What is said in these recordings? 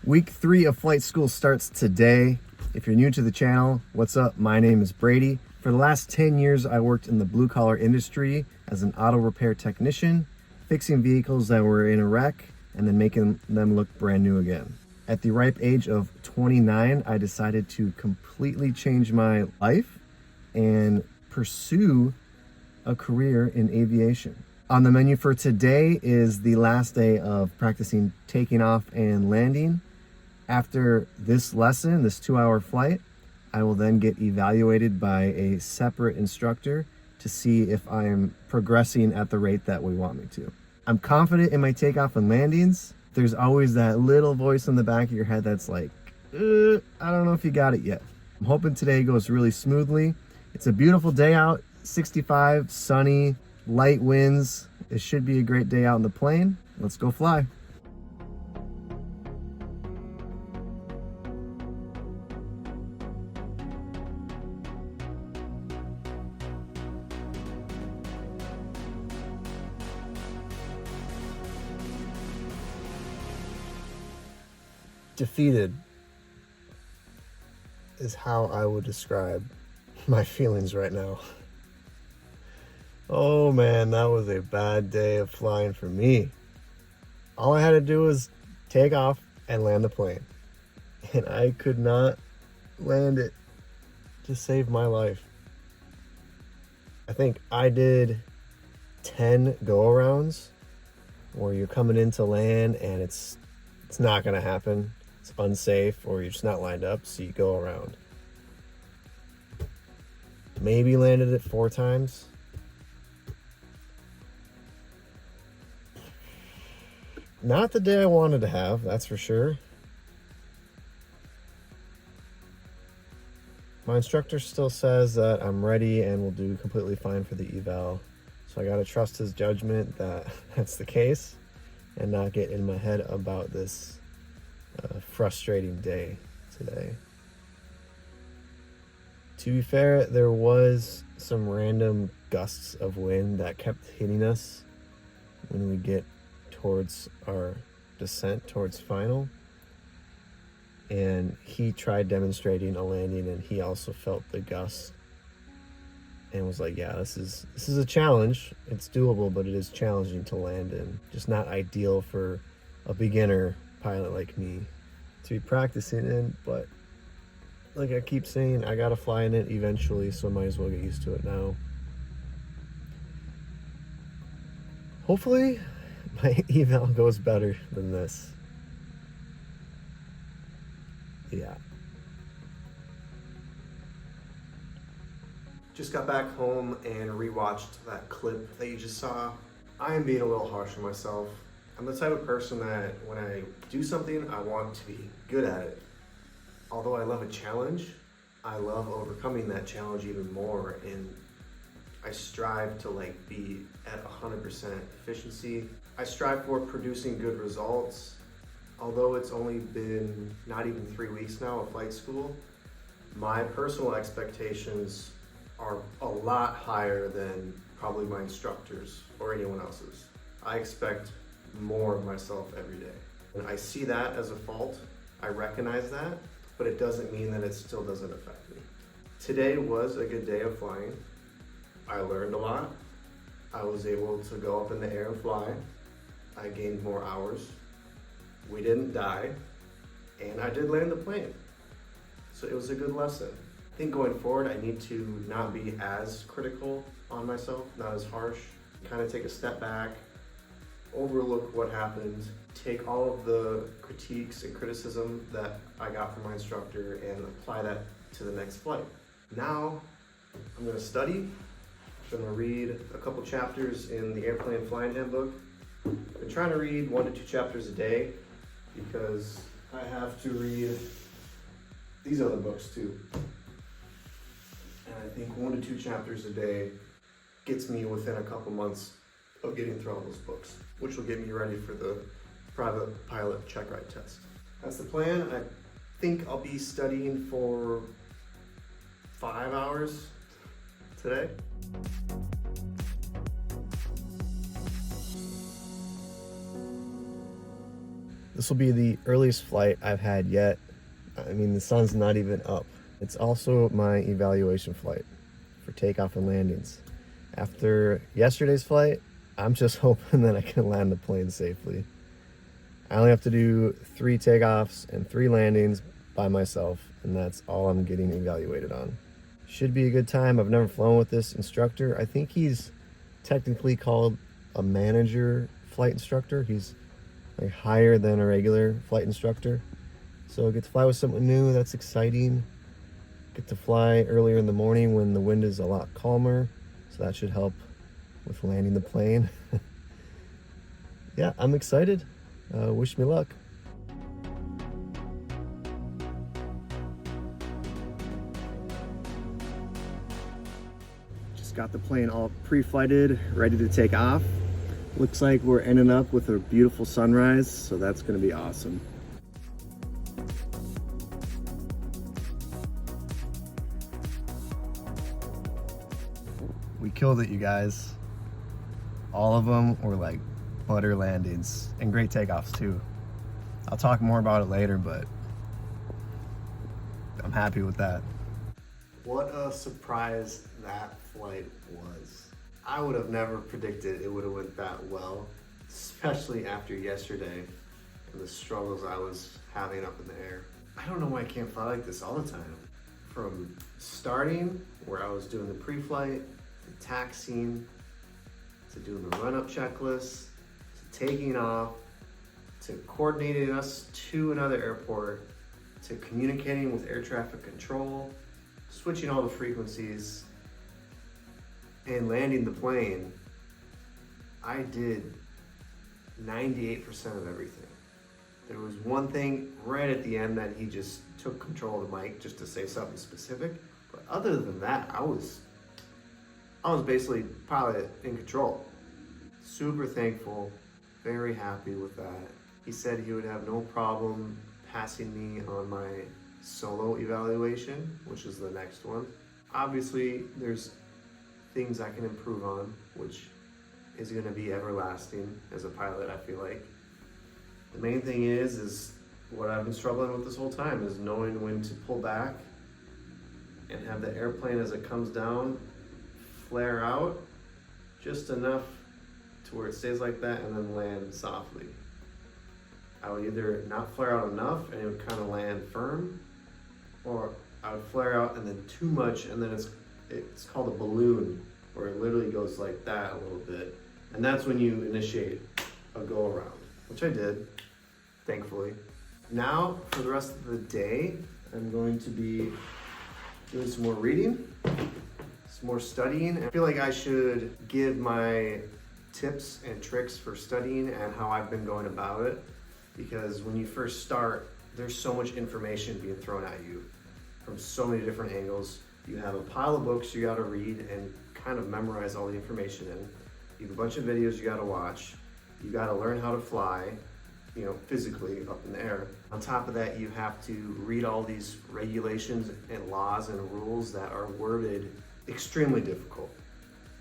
Week 3 of flight school starts today. If you're new to the channel, what's up? My name is Brady. For the last 10 years, I worked in the blue collar industry as an auto repair technician, fixing vehicles that were in a wreck and then making them look brand new again. At the ripe age of 29, I decided to completely change my life and pursue a career in aviation. On the menu for today is the last day of practicing taking off and landing. After this lesson, this 2-hour flight, I will then get evaluated by a separate instructor to see if I am progressing at the rate that we want me to. I'm confident in my takeoff and landings. There's always that little voice in the back of your head that's like, I don't know if you got it yet. I'm hoping today goes really smoothly. It's a beautiful day out, 65, sunny, light winds. It should be a great day out in the plane. Let's go fly. Defeated is how I would describe my feelings right now. Oh man, that was a bad day of flying for me. All I had to do was take off and land the plane. And I could not land it to save my life. I think I did 10 go-arounds where you're coming in to land and it's not gonna happen. It's unsafe, or you're just not lined up, so you go around. Maybe landed it 4 times. Not the day I wanted to have, that's for sure. My instructor still says that I'm ready and will do completely fine for the eval. So I gotta trust his judgment that that's the case and not get in my head about this frustrating day today. To be fair, there was some random gusts of wind that kept hitting us when we get towards our descent towards final, and he tried demonstrating a landing and he also felt the gusts and was like, yeah, this is a challenge. It's doable, but it is challenging to land in. Just not ideal for a beginner pilot like me to be practicing in, but like I keep saying, I gotta fly in it eventually, so I might as well get used to it now. Hopefully my eval goes better than this. Yeah. Just got back home and rewatched that clip that you just saw. I am being a little harsh on myself. I'm the type of person that when I do something, I want to be good at it. Although I love a challenge, I love overcoming that challenge even more, and I strive to be at 100% efficiency. I strive for producing good results. Although it's only been not even 3 weeks now of flight school, my personal expectations are a lot higher than probably my instructors or anyone else's. I expect more of myself every day. And I see that as a fault. I recognize that, but it doesn't mean that it still doesn't affect me. Today was a good day of flying. I learned a lot. I was able to go up in the air and fly. I gained more hours. We didn't die, and I did land the plane. So it was a good lesson. I think going forward, I need to not be as critical on myself, not as harsh, kind of take a step back, overlook what happened, take all of the critiques and criticism that I got from my instructor and apply that to the next flight. Now, I'm gonna study. I'm gonna read a couple chapters in the Airplane Flying Handbook. I've been trying to read 1 to 2 chapters a day because I have to read these other books too. And I think 1 to 2 chapters a day gets me within a couple months of getting through all those books, which will get me ready for the private pilot check ride test. That's the plan. I think I'll be studying for 5 hours today. This will be the earliest flight I've had yet. I mean, the sun's not even up. It's also my evaluation flight for takeoff and landings. After yesterday's flight, I'm just hoping that I can land the plane safely. I only have to do 3 takeoffs and 3 landings by myself, and that's all I'm getting evaluated on. Should be a good time. I've never flown with this instructor. I think he's technically called a manager flight instructor. He's like higher than a regular flight instructor. So I get to fly with someone new. That's exciting. Get to fly earlier in the morning when the wind is a lot calmer. So that should help with landing the plane. Yeah, I'm excited. Wish me luck. Just got the plane all pre-flighted, ready to take off. Looks like we're ending up with a beautiful sunrise, so that's gonna be awesome. We killed it, you guys. All of them were like butter landings and great takeoffs too. I'll talk more about it later, but I'm happy with that. What a surprise that flight was. I would have never predicted it would have went that well, especially after yesterday and the struggles I was having up in the air. I don't know why I can't fly like this all the time. From starting, where I was doing the pre-flight, to taxiing, to doing the run-up checklist, to taking off, to coordinating us to another airport, to communicating with air traffic control, switching all the frequencies, and landing the plane. I did 98% of everything. There was one thing right at the end that he just took control of the mic just to say something specific. But other than that, I was basically pilot in control. Super thankful, very happy with that. He said he would have no problem passing me on my solo evaluation, which is the next one. Obviously, there's things I can improve on, which is gonna be everlasting as a pilot, I feel like. The main thing is what I've been struggling with this whole time, is knowing when to pull back and have the airplane as it comes down flare out just enough to where it stays like that and then land softly. I would either not flare out enough and it would kind of land firm, or I would flare out and then too much, and then it's called a balloon, where it literally goes like that a little bit. And that's when you initiate a go around, which I did, thankfully. Now, for the rest of the day, I'm going to be doing some more reading, some more studying. I feel like I should give my tips and tricks for studying and how I've been going about it, because when you first start, there's so much information being thrown at you from so many different angles. You have a pile of books you gotta read and kind of memorize all the information in. You have a bunch of videos you gotta watch. You gotta learn how to fly, physically up in the air. On top of that, you have to read all these regulations and laws and rules that are worded extremely difficult.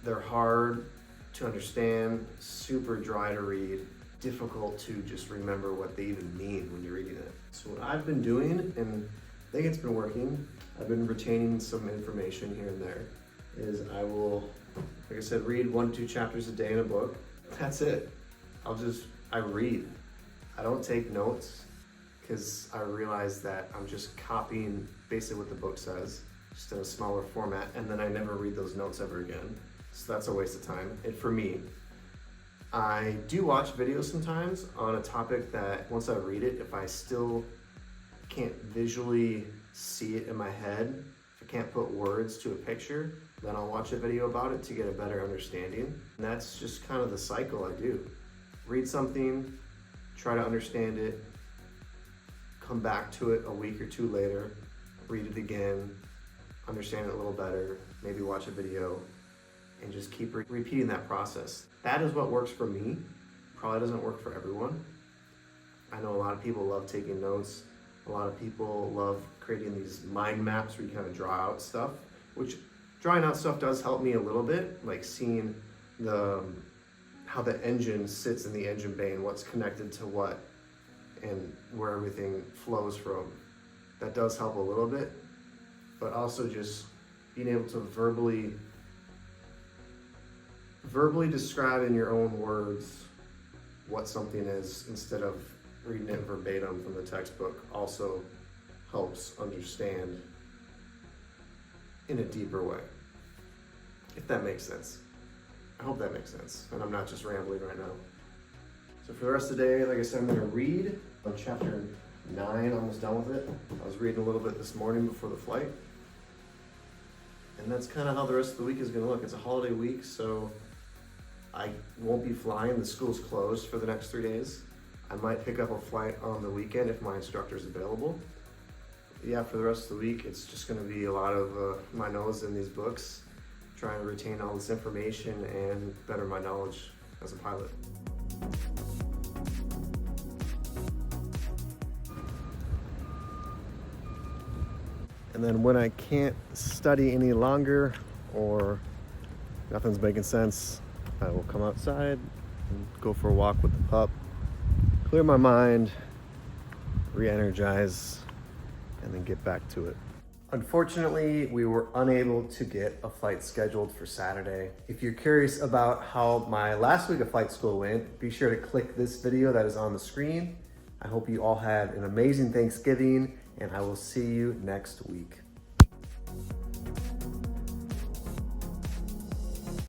They're hard to understand, super dry to read, difficult to just remember what they even mean when you're reading it. So what I've been doing, and I think it's been working, I've been retaining some information here and there, is I will, like I said, read 1 to 2 chapters a day in a book. That's it. I read. I don't take notes, because I realize that I'm just copying basically what the book says, just in a smaller format, and then I never read those notes ever again. So that's a waste of time, for me. I do watch videos sometimes on a topic that once I read it, if I still can't visually see it in my head, if I can't put words to a picture, then I'll watch a video about it to get a better understanding. And that's just kind of the cycle I do. Read something, try to understand it, come back to it a week or 2 later, read it again, understand it a little better, maybe watch a video, and just keep repeating that process. That is what works for me. Probably doesn't work for everyone. I know a lot of people love taking notes. A lot of people love creating these mind maps where you kind of draw out stuff, which drawing out stuff does help me a little bit, like seeing how the engine sits in the engine bay and what's connected to what and where everything flows from. That does help a little bit, but also just being able to verbally describe in your own words what something is instead of reading it verbatim from the textbook also helps understand in a deeper way, if that makes sense. I hope that makes sense, and I'm not just rambling right now. So for the rest of the day, like I said, I'm gonna read on chapter 9, almost done with it. I was reading a little bit this morning before the flight. And that's kind of how the rest of the week is gonna look. It's a holiday week, so I won't be flying. The school's closed for the next 3 days. I might pick up a flight on the weekend if my instructor's available. Yeah, for the rest of the week, it's just gonna be a lot of my nose in these books, trying to retain all this information and better my knowledge as a pilot. And then when I can't study any longer or nothing's making sense, I will come outside and go for a walk with the pup, clear my mind, re-energize, and then get back to it. Unfortunately, we were unable to get a flight scheduled for Saturday. If you're curious about how my last week of flight school went, be sure to click this video that is on the screen. I hope you all had an amazing Thanksgiving, and I will see you next week.